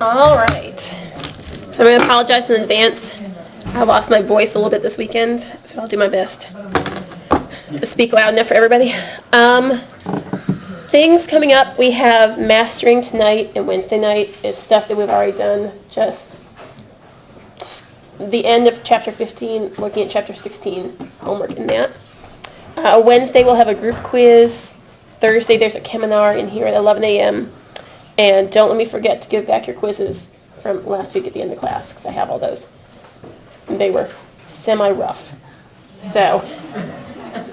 All right. So I'm going to apologize in advance. I lost my voice a little bit this weekend, so I'll do my best to speak loud enough for everybody. Things coming up, we have mastering tonight and Wednesday night. It's stuff that we've already done, just the end of chapter 15, looking at chapter 16, homework in that. Wednesday we'll have a group quiz. Thursday there's a seminar in here at 11 a.m. And don't let me forget to give back your quizzes from last week at the end of class, because I have all those. And they were semi-rough. So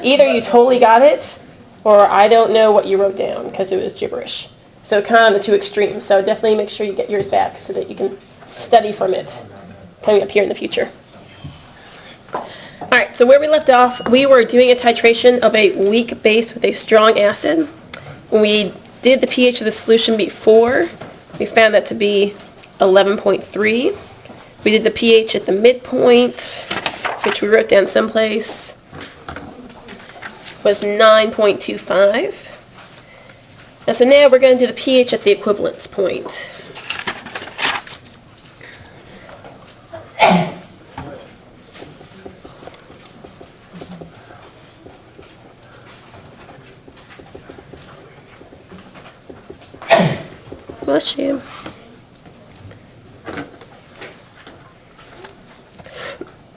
either you totally got it, or I don't know what you wrote down, because it was gibberish. So kind of the two extremes. So definitely make sure you get yours back so that you can study from it coming up here in the future. All right, so where we left off, we were doing a titration of a weak base with a strong acid. We did the pH of the solution before. We found that to be 11.3. We did the pH at the midpoint, which we wrote down someplace, was 9.25. And so now we're going to do the pH at the equivalence point. Bless you.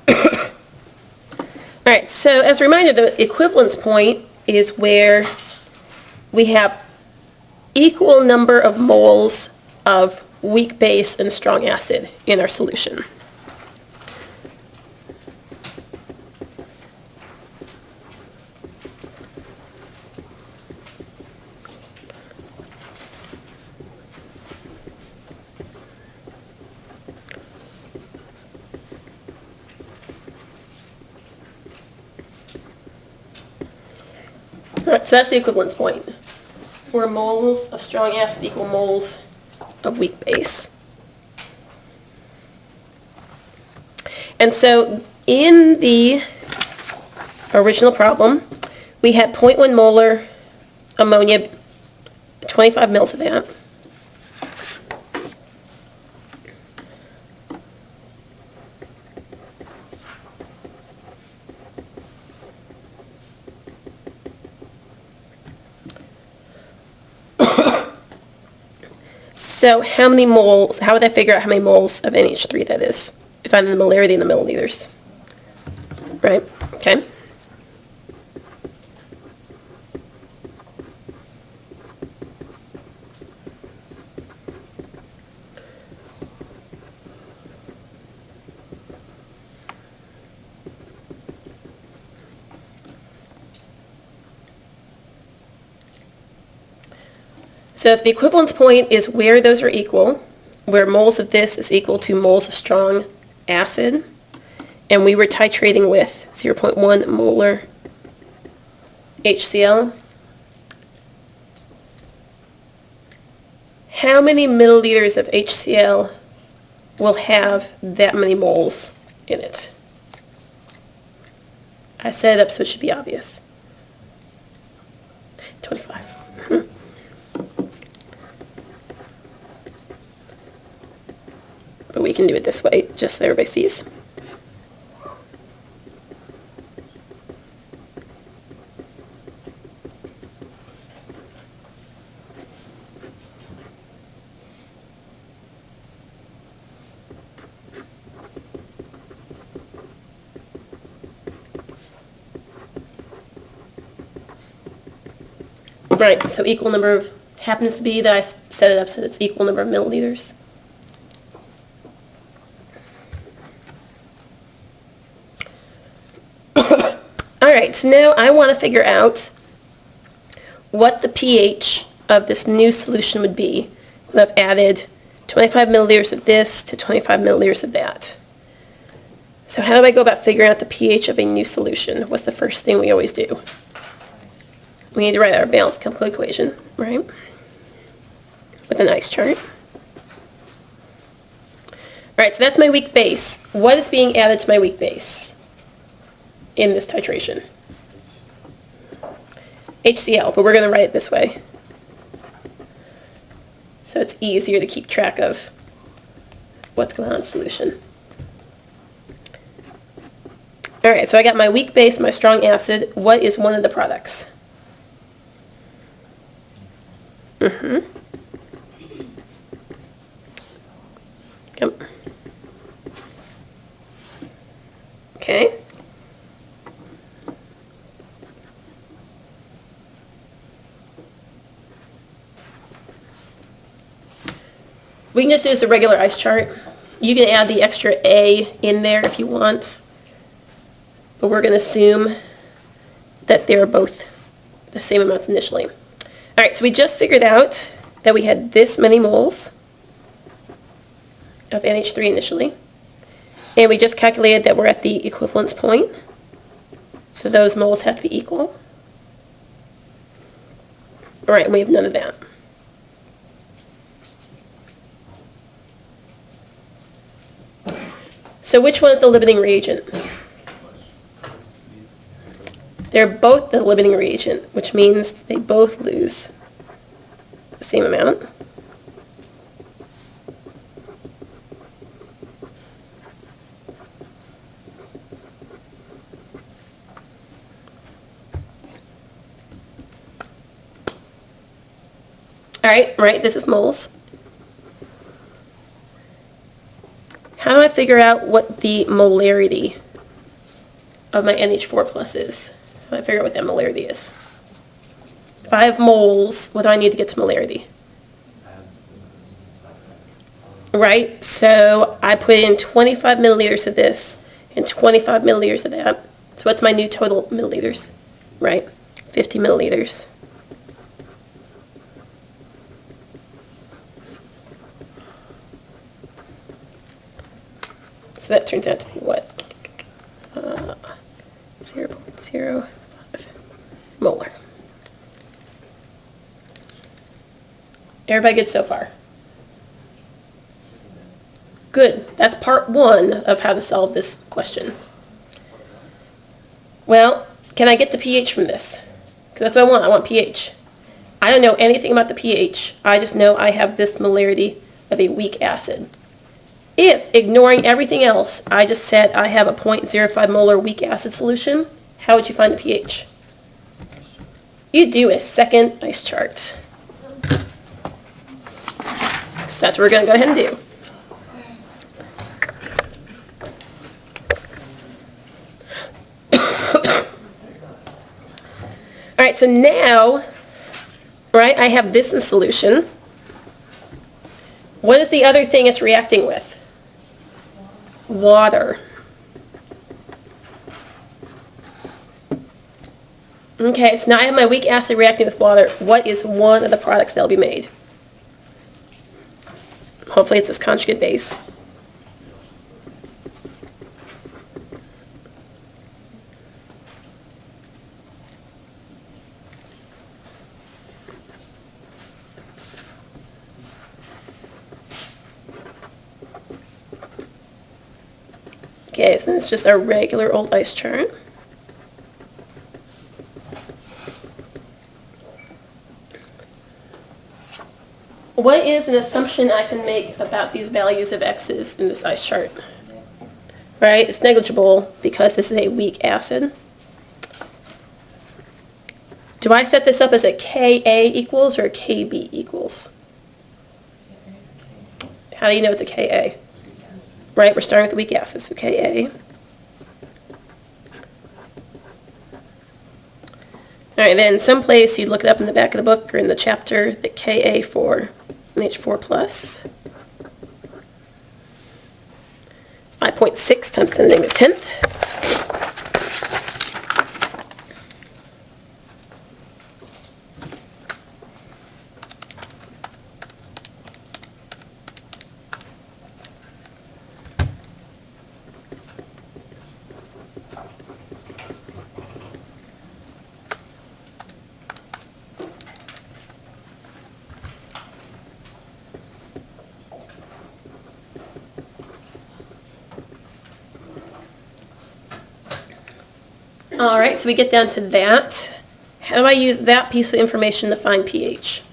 All right, so as a reminder, the equivalence point is where we have equal number of moles of weak base and strong acid in our solution. All right, so that's the equivalence point, where moles of strong acid equal moles of weak base. And so in the original problem, we had 0.1 molar ammonia, 25 mils of that. So how many moles, how would I figure out how many moles of NH3 that is, if I know the molarity in the milliliters? Right, okay. So if the equivalence point is where those are equal, where moles of this is equal to moles of strong acid, and we were titrating with 0.1 molar HCl, how many milliliters of HCl will have that many moles in it? I set it up so it should be obvious. 25. But we can do it this way, just so everybody sees. Right, so equal number of, happens to be that I set it up so it's equal number of milliliters. Alright, so now I want to figure out what the pH of this new solution would be when I've added 25 milliliters of this to 25 milliliters of that. So how do I go about figuring out the pH of a new solution? What's the first thing we always do? We need to write our balanced chemical equation, right? With an ice chart. Alright, so that's my weak base. What is being added to my weak base in this titration? HCl, but we're going to write it this way. So it's easier to keep track of what's going on in solution. All right, so I got my weak base, my strong acid. What is one of the products? Yep. Okay. We can just do this a regular ice chart. You can add the extra A in there if you want, but we're going to assume that they're both the same amounts initially. All right, so we just figured out that we had this many moles of NH3 initially, and we just calculated that we're at the equivalence point, so those moles have to be equal. All right, and we have none of that. So which one is the limiting reagent? They're both the limiting reagent, which means they both lose the same amount. All right, this is moles. How do I figure out what the molarity of my NH4 plus is? How do I figure out what that molarity is? If I have moles, what do I need to get to molarity? Right, so I put in 25 milliliters of this and 25 milliliters of that. So what's my new total milliliters? Right, 50 milliliters. So that turns out to be what? 0.05 molar. Everybody good so far? Good. That's part one of how to solve this question. Well, can I get to pH from this? Because that's what I want. I want pH. I don't know anything about the pH. I just know I have this molarity of a weak acid. If, ignoring everything else, I just said I have a 0.05 molar weak acid solution, how would you find the pH? You do a second ice chart. So that's what we're going to go ahead and do. All right, so now, right, I have this in solution. What is the other thing it's reacting with? Water. Okay, so now I have my weak acid reacting with water. What is one of the products that will be made? Hopefully it's this conjugate base. Okay, so it's just our regular old ice chart. What is an assumption I can make about these values of x's in this ice chart? Right, it's negligible because this is a weak acid. Do I set this up as a Ka equals or a Kb equals? How do you know it's a Ka? Right, we're starting with the weak acid, so Ka. All right, then someplace you'd look it up in the back of the book or in the chapter that Ka for NH4 plus. It's 5.6 times 10 to the negative 10th. All right, so we get down to that. How do I use that piece of information to find pH?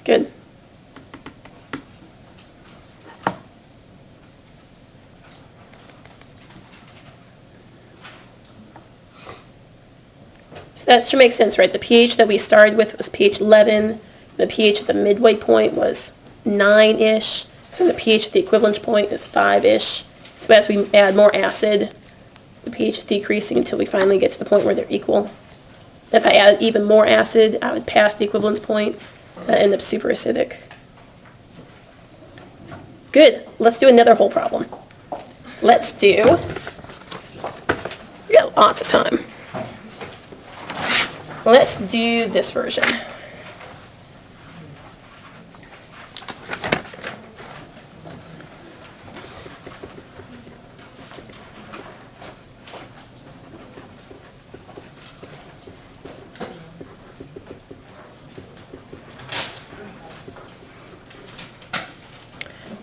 Good. So that should make sense, right? The pH that we started with was pH 11. The pH at the midway point was 9-ish. So the pH at the equivalence point is 5-ish. So as we add more acid, the pH is decreasing until we finally get to the point where they're equal. If I added even more acid, I would pass the equivalence point and end up super acidic. Good. Let's do another whole problem. We got lots of time. Let's do this version.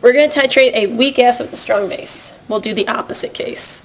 We're going to titrate a weak acid with a strong base. We'll do the opposite case.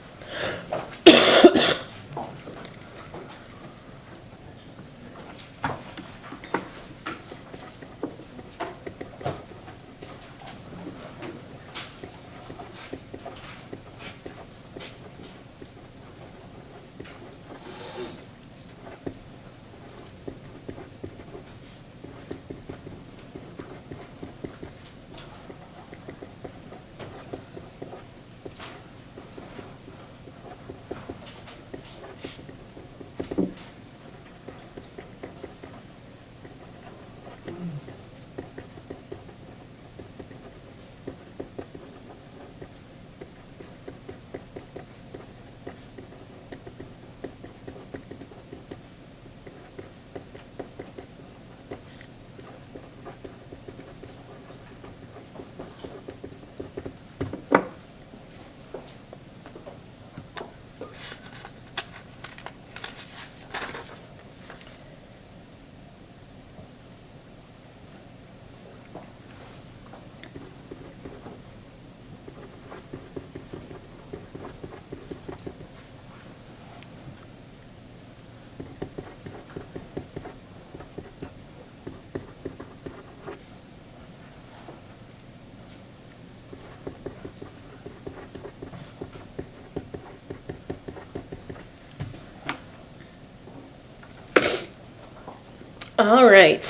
All right.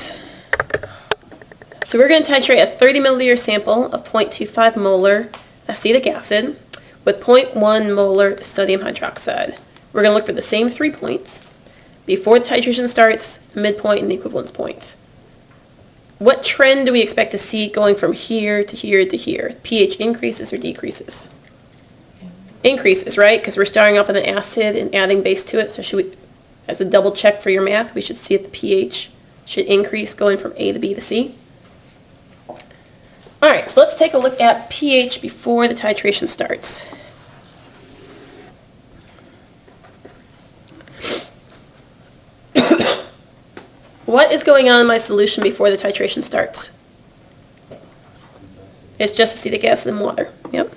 So we're going to titrate a 30 milliliter sample of 0.25 molar acetic acid with 0.1 molar sodium hydroxide. We're going to look for the same 3 points before the titration starts, midpoint, and the equivalence point. What trend do we expect to see going from here to here to here? pH increases or decreases? Increases, right? Because we're starting off with an acid and adding base to it. So should we, as a double check for your math, we should see that the pH should increase going from A to B to C. All right, so let's take a look at pH before the titration starts. What is going on in my solution before the titration starts? It's just acetic acid and water. Yep.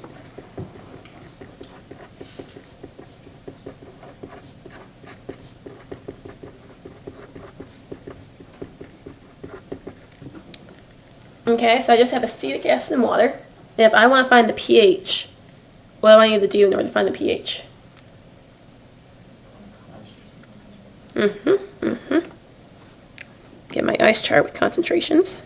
Okay, so I just have acetic acid and water. And if I want to find the pH, what do I need to do in order to find the pH? Get my ice chart with concentrations.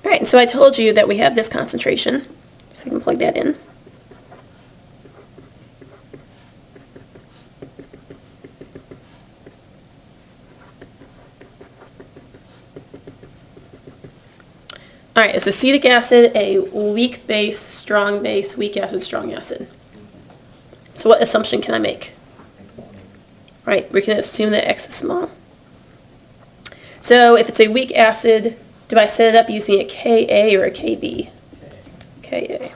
All right, and so I told you that we have this concentration. So we can plug that in. All right, is acetic acid a weak base, strong base, weak acid, strong acid? So what assumption can I make? Right, we can assume that X is small. So if it's a weak acid, do I set it up using a Ka or a Kb? Ka.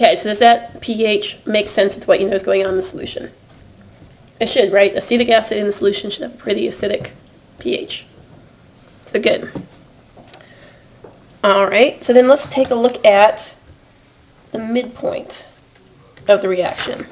Okay, so does that pH make sense with what you know is going on in the solution? It should, right? Acetic acid in the solution should have a pretty acidic pH. So good. All right, so then let's take a look at the midpoint of the reaction.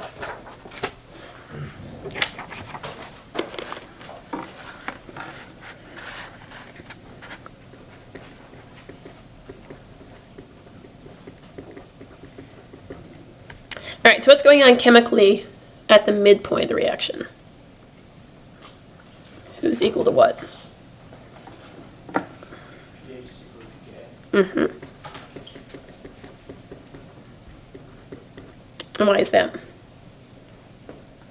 All right, so what's going on chemically at the midpoint of the reaction? Who's equal to what? Mm-hmm. And why is that?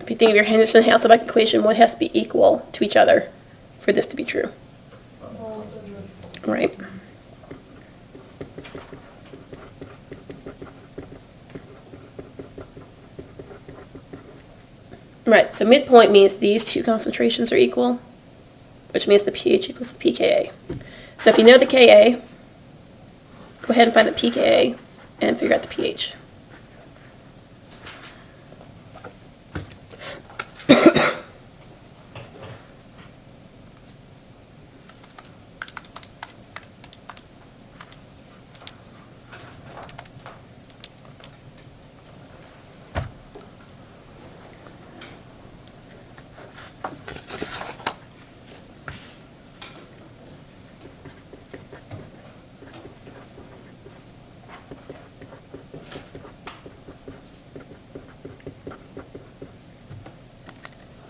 If you think of your Henderson-Hasselbalch equation, what has to be equal to each other for this to be true? Right. Right, so midpoint means these two concentrations are equal, which means the pH equals the pKa. So if you know the Ka, go ahead and find the pKa and figure out the pH.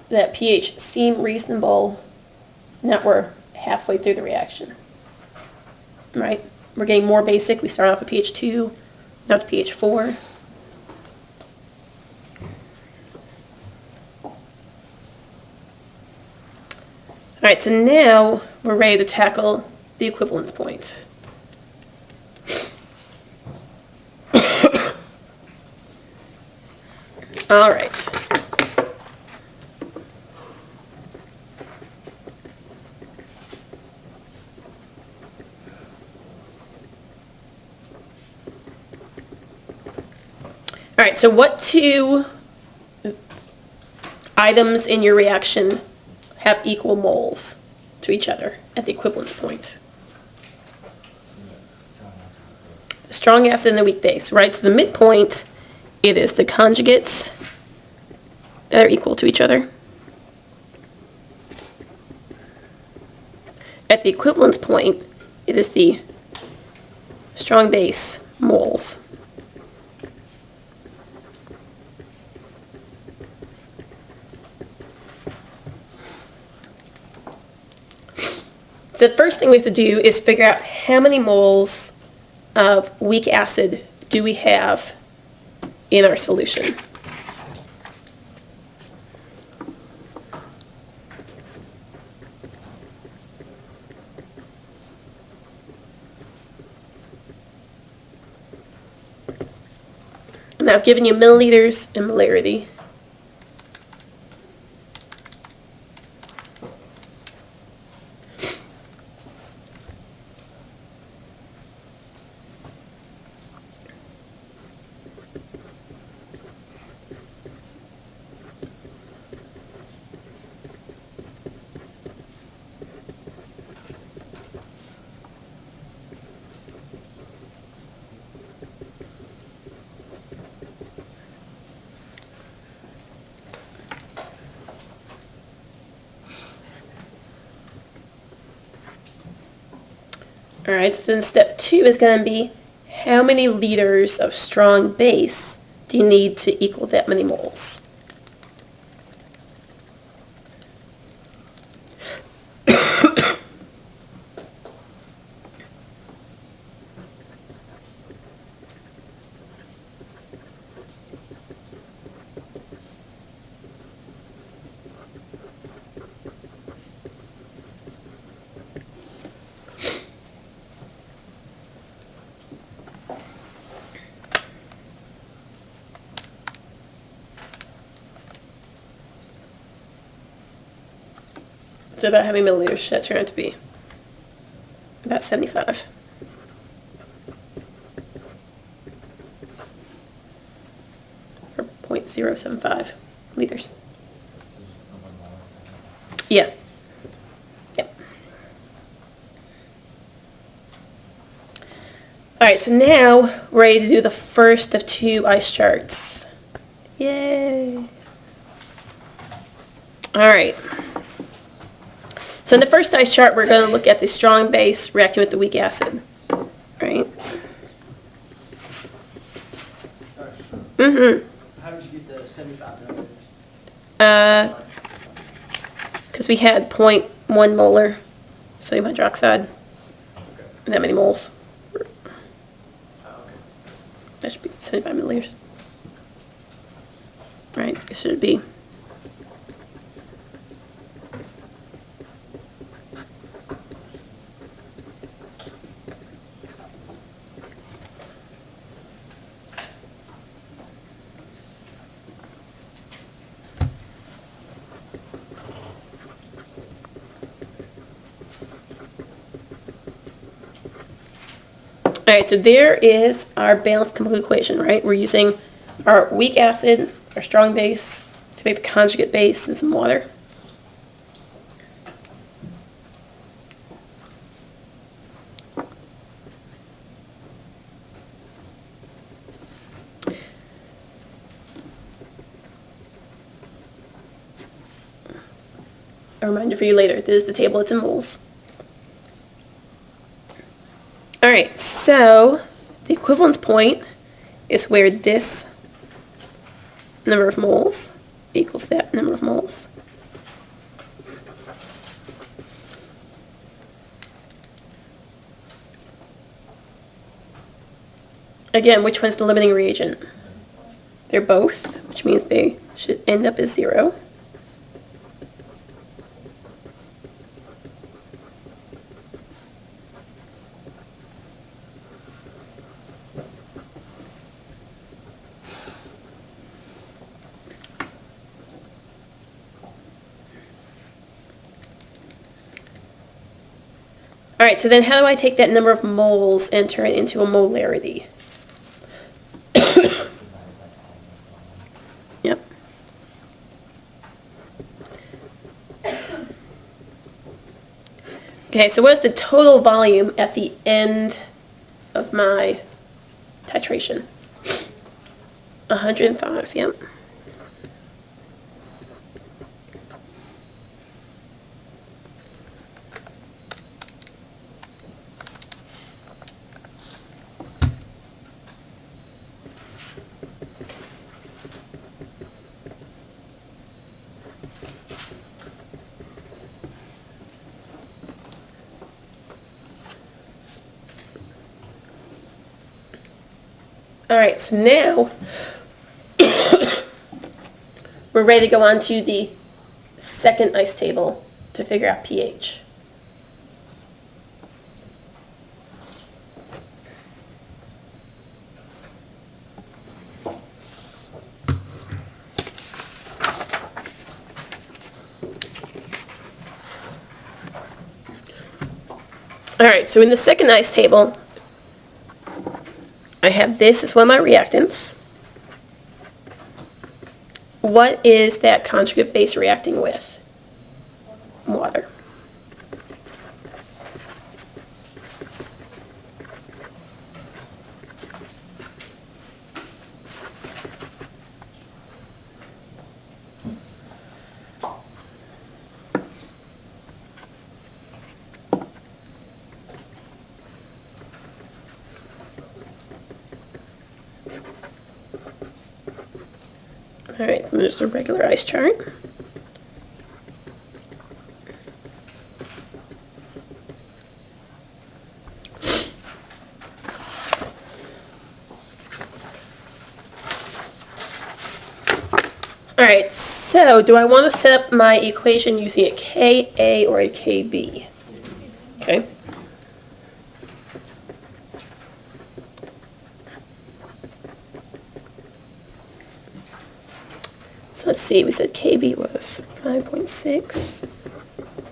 That pH seem reasonable now that we're halfway through the reaction, right? We're getting more basic. We start off at pH 2, now to pH 4. All right, so now we're ready to tackle the equivalence point. All right. All right, so what two items in your reaction have equal moles to each other at the equivalence point? The strong acid and the weak base, right? So the midpoint, it is the conjugates that are equal to each other. At the equivalence point, it is the strong base moles. The first thing we have to do is figure out how many moles of weak acid do we have in our solution. Now I've given you milliliters and molarity. All right, so then step 2 is going to be how many liters of strong base do you need to equal that many moles? So about how many milliliters should that turn out to be? About 75. Or 0.075 liters. Yeah. Yep. Alright, so now we're ready to do the first of 2 ice charts. Yay! Alright. So in the first ice chart, we're going to look at the strong base reacting with the weak acid. Right? Mm-hmm. How did you get the 75 milliliters? Because we had 0.1 molar sodium hydroxide. Okay. And that many moles. Okay. That should be 75 milliliters. Right? It should be. Alright, so there is our balanced chemical equation, right? We're using our weak acid, our strong base, to make the conjugate base and some water. A reminder for you later, this is the table, it's in moles. Alright, so the equivalence point is where this number of moles equals that number of moles. Again, which one's the limiting reagent? They're both, which means they should end up as 0. Alright, so then how do I take that number of moles and turn it into a molarity? Yep. Okay, so what is the total volume at the end of my titration? 105, yep. Alright, so now we're ready to go on to the second ice table to figure out pH. Alright, so in the second ice table, I have this as one of my reactants. What is that conjugate base reacting with? Water. All right, there's a regular ice chart. All right, so do I want to set up my equation using a Ka or a Kb? Okay. So let's see, we said Kb was 5.6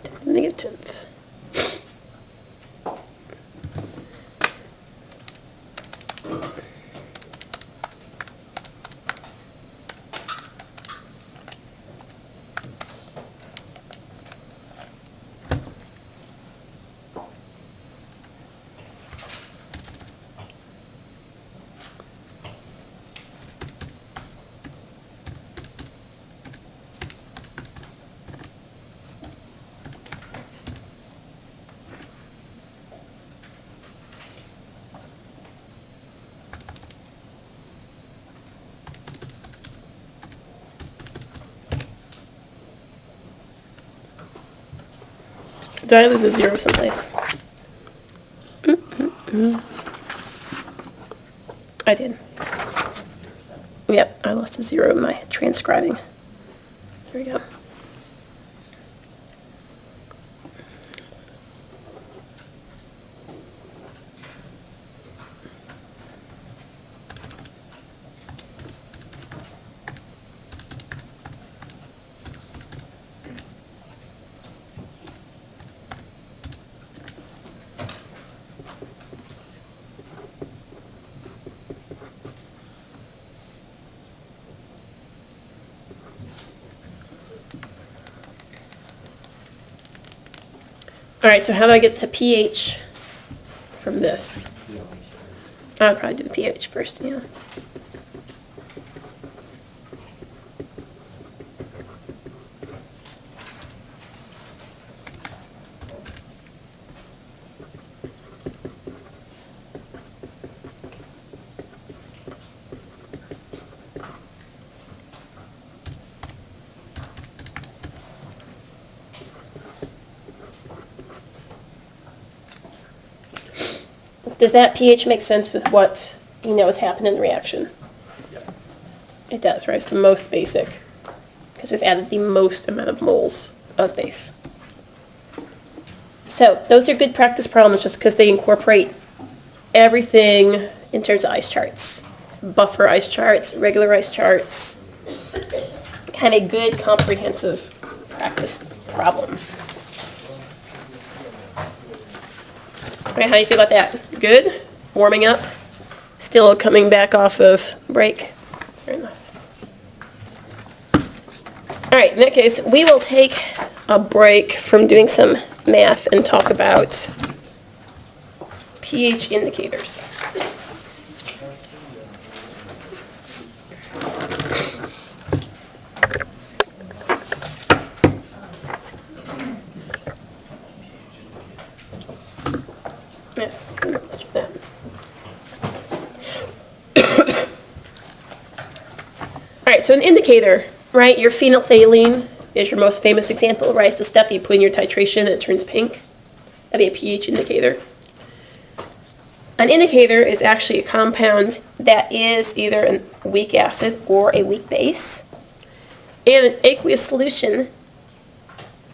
to the negative 10th. Did I lose a zero someplace? I did. Yep, I lost a zero in my transcribing. There we go. All right, so how do I get to pH from this? I'll probably do the pH first, yeah. Does that pH make sense with what you know is happening in the reaction? Yep. It does, right? It's the most basic, because we've added the most amount of moles of base. So those are good practice problems just because they incorporate everything in terms of ice charts. Buffer ice charts, regular ice charts. Kind of good comprehensive practice problem. All right, how do you feel about that? Good? Warming up? Still coming back off of break? Fair enough. All right, in that case, we will take a break from doing some math and talk about pH indicators. Yes, let's do that. All right, so an indicator, right? Your phenolphthalein is your most famous example, right? It's the stuff that you put in your titration and it turns pink. That'd be a pH indicator. An indicator is actually a compound that is either a weak acid or a weak base. And an aqueous solution,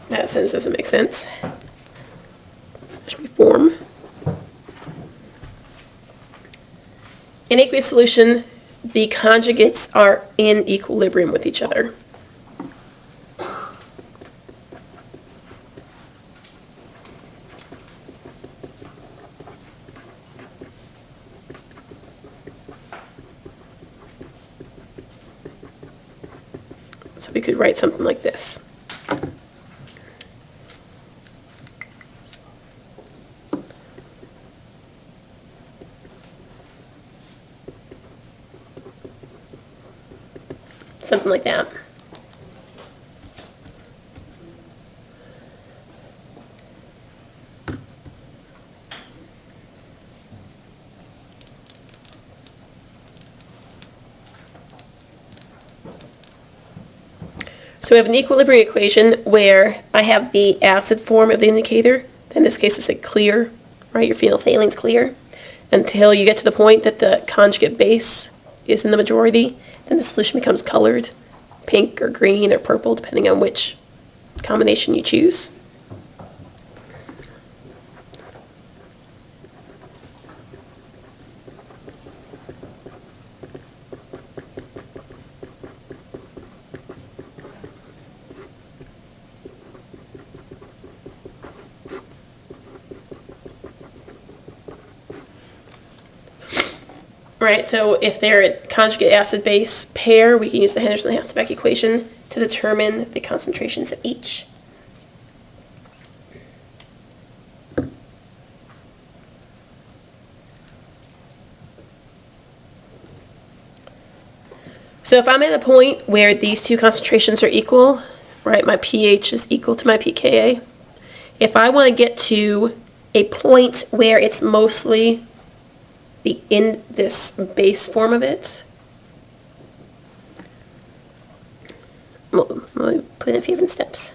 that sentence doesn't make sense. That should be form. In aqueous solution, the conjugates are in equilibrium with each other. So we could write something like this. Something like that. So we have an equilibrium equation where I have the acid form of the indicator. In this case, it's a clear, right? Your phenolphthalene's clear. Until you get to the point that the conjugate base is in the majority, then the solution becomes colored, pink or green or purple, depending on which combination you choose. Right, so if they're a conjugate acid-base pair, we can use the Henderson-Hasselbalch equation to determine the concentrations of each. So if I'm at a point where these two concentrations are equal, right, my pH is equal to my pKa, if I want to get to a point where it's mostly in this base form of it, let me put in a few different steps.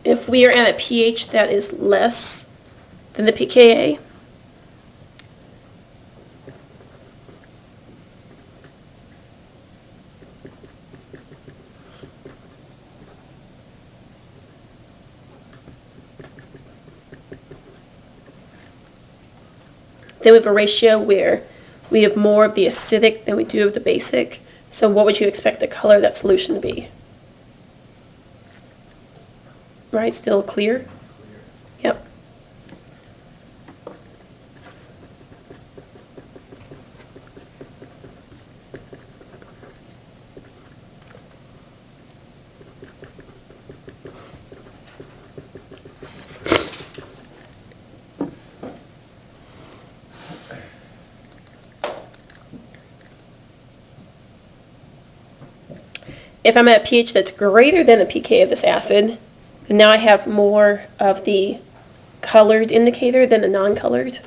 If we are at a pH that is less than the pKa, then we have a ratio where we have more of the acidic than we do of the basic. So what would you expect the color of that solution to be? Right, still clear? Yep. If I'm at a pH that's greater than the pK of this acid, now I have more of the colored indicator than the non-colored.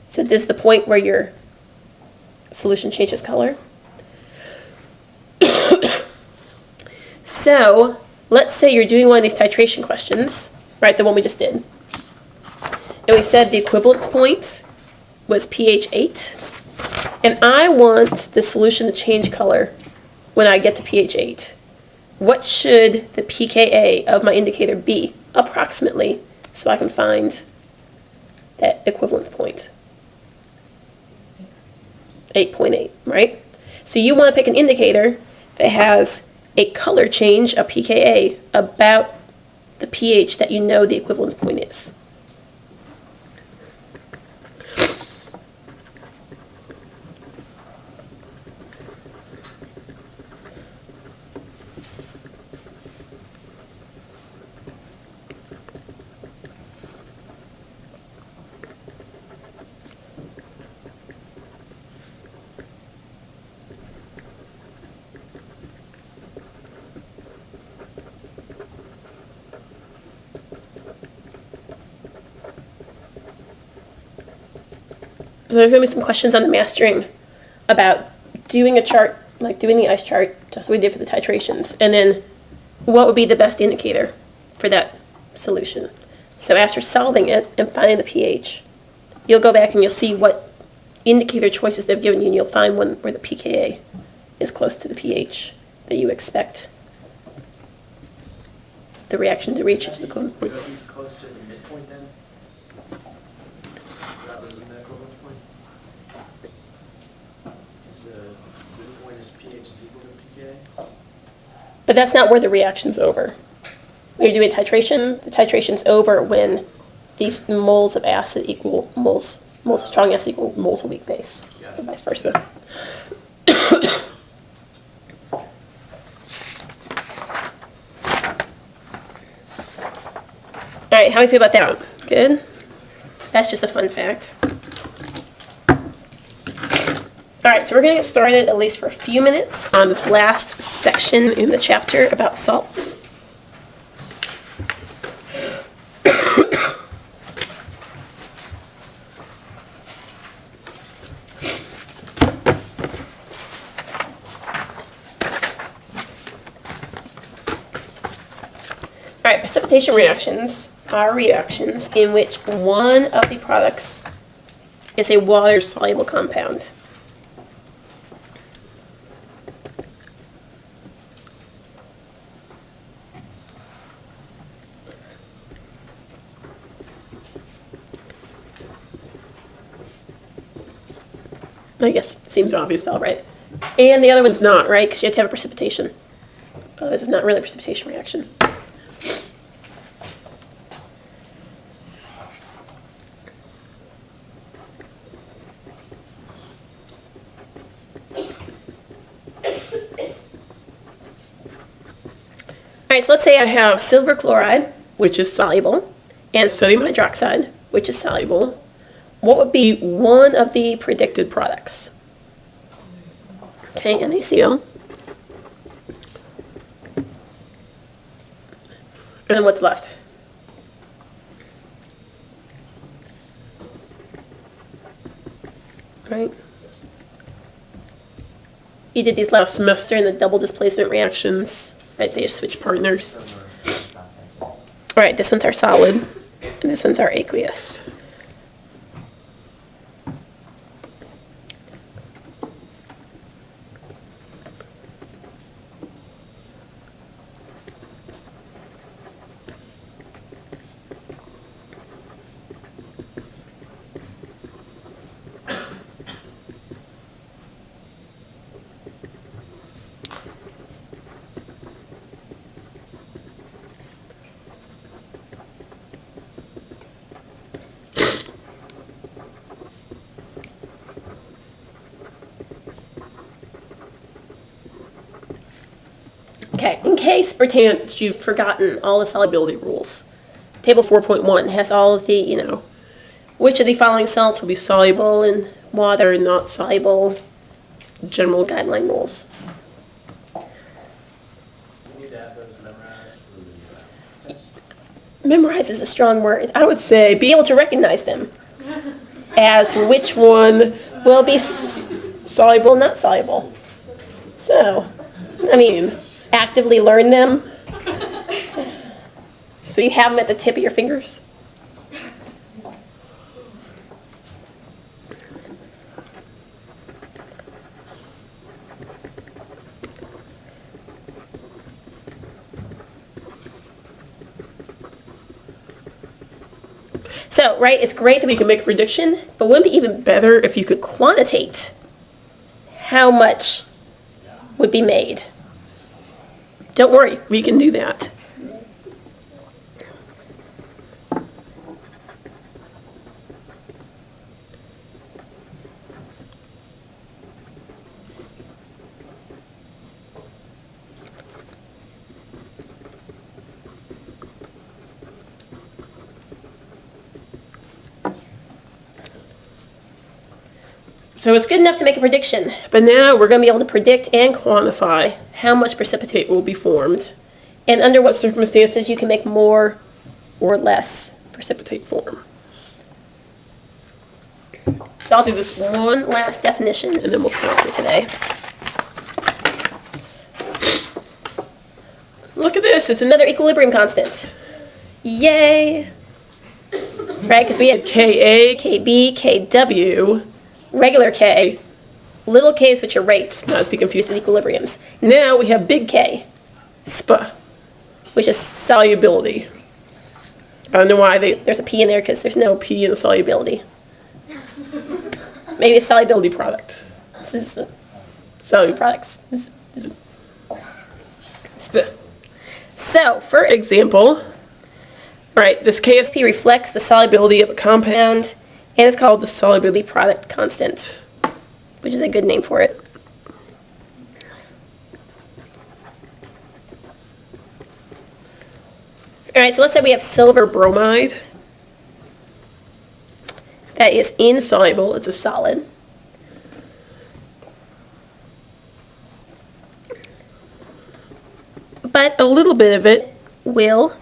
So this is the point where your solution changes color. So let's say you're doing one of these titration questions, right, the one we just did. And we said the equivalence point was pH 8. And I want the solution to change color when I get to pH 8. What should the pKa of my indicator be, approximately, so I can find that equivalence point? 8.8, right? So you want to pick an indicator that has a color change, a pKa, about the pH that you know the equivalence point is. So there's going to be some questions on the mastering about doing a chart, like doing the ice chart, just like we did for the titrations, and then what would be the best indicator for that solution. So after solving it and finding the pH, you'll go back and you'll see what indicator choices they've given you, and you'll find one where the pKa is close to the pH that you expect the reaction to reach to the equivalent point. Would it be close to the midpoint then? Rather than the equivalence point? Is the midpoint is pH is equal to pKa? But that's not where the reaction's over. When you're doing titration, the titration's over when these moles of acid equal moles of strong acid equal moles of weak base, and vice versa. All right, how do you feel about that one? Good? That's just a fun fact. All right, so we're going to get started at least for a few minutes on this last section in the chapter about salts. All right, precipitation reactions are reactions in which one of the products is a water-soluble compound. I guess seems obvious, Val, right? And the other one's not, right? Because you have to have a precipitation. Otherwise, it's not really a precipitation reaction. All right, so let's say I have silver chloride, which is soluble, and sodium hydroxide, which is soluble. What would be one of the predicted products? Okay, NaCl. And then what's left? Right? You did these last semester in the double displacement reactions. Right, they just switch partners. All right, this one's our solid, and this one's our aqueous. Okay, in case, perchance, you've forgotten all the solubility rules. Table 4.1 has all of the, which of the following salts will be soluble in water and not soluble, general guideline rules. You need to have those memorized for the test. Memorize is a strong word. I would say be able to recognize them as which one will be soluble, not soluble. So, actively learn them. So you have them at the tip of your fingers. So, right, it's great that we can make a prediction, but wouldn't it be even better if you could quantitate how much would be made? Don't worry, we can do that. So it's good enough to make a prediction, but now we're going to be able to predict and quantify how much precipitate will be formed, and under what circumstances you can make more or less precipitate form. So I'll do this one last definition, and then we'll stop for today. Look at this, it's another equilibrium constant. Yay! Right, because we had Ka, Kb, Kw, regular K, little k's, which are rates, not to be confused with equilibriums. Now we have big K, Sp, which is solubility. I don't know why there's a P in there, because there's no P in solubility. Maybe a solubility product. This is solubility products. Sp. So, for example, right, this KSP reflects the solubility of a compound, and it's called the solubility product constant, which is a good name for it. All right, so let's say we have silver bromide. That is insoluble, it's a solid. but a little bit of it will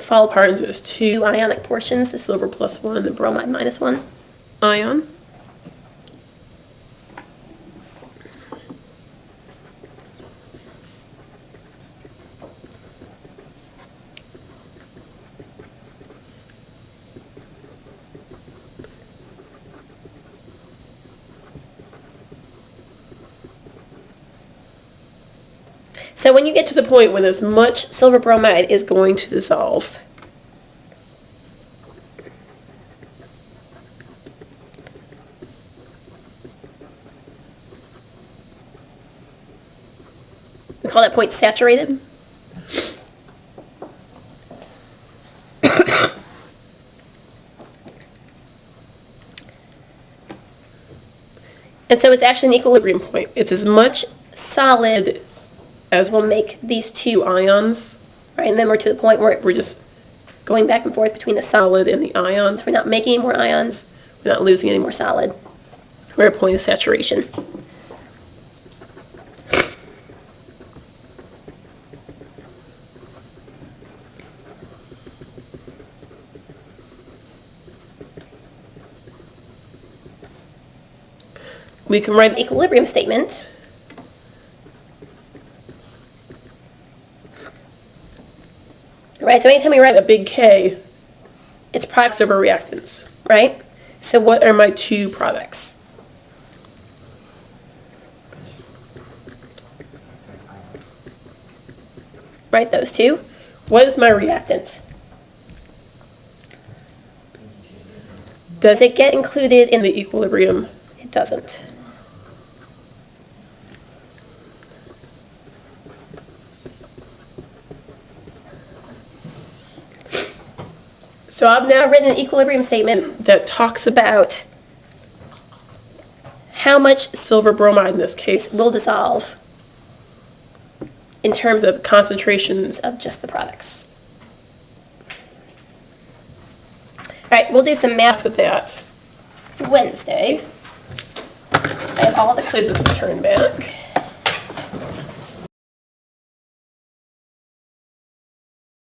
fall apart into those two ionic portions, the silver +1, the bromide -1 ion. So when you get to the point when as much silver bromide is going to dissolve, we call that point saturated. And so it's actually an equilibrium point. It's as much solid as will make these two ions, right? And then we're to the point where we're just going back and forth between the solid and the ions. We're not making any more ions. We're not losing any more solid. We're at a point of saturation. We can write an equilibrium statement. Right, so anytime we write a big K, it's products over reactants, right? So what are my two products? Right, those two. What is my reactant? Does it get included in the equilibrium? It doesn't. So I've now written an equilibrium statement that talks about how much silver bromide in this case will dissolve in terms of concentrations of just the products. All right, we'll do some math with that Wednesday. I have all the quizzes to turn back.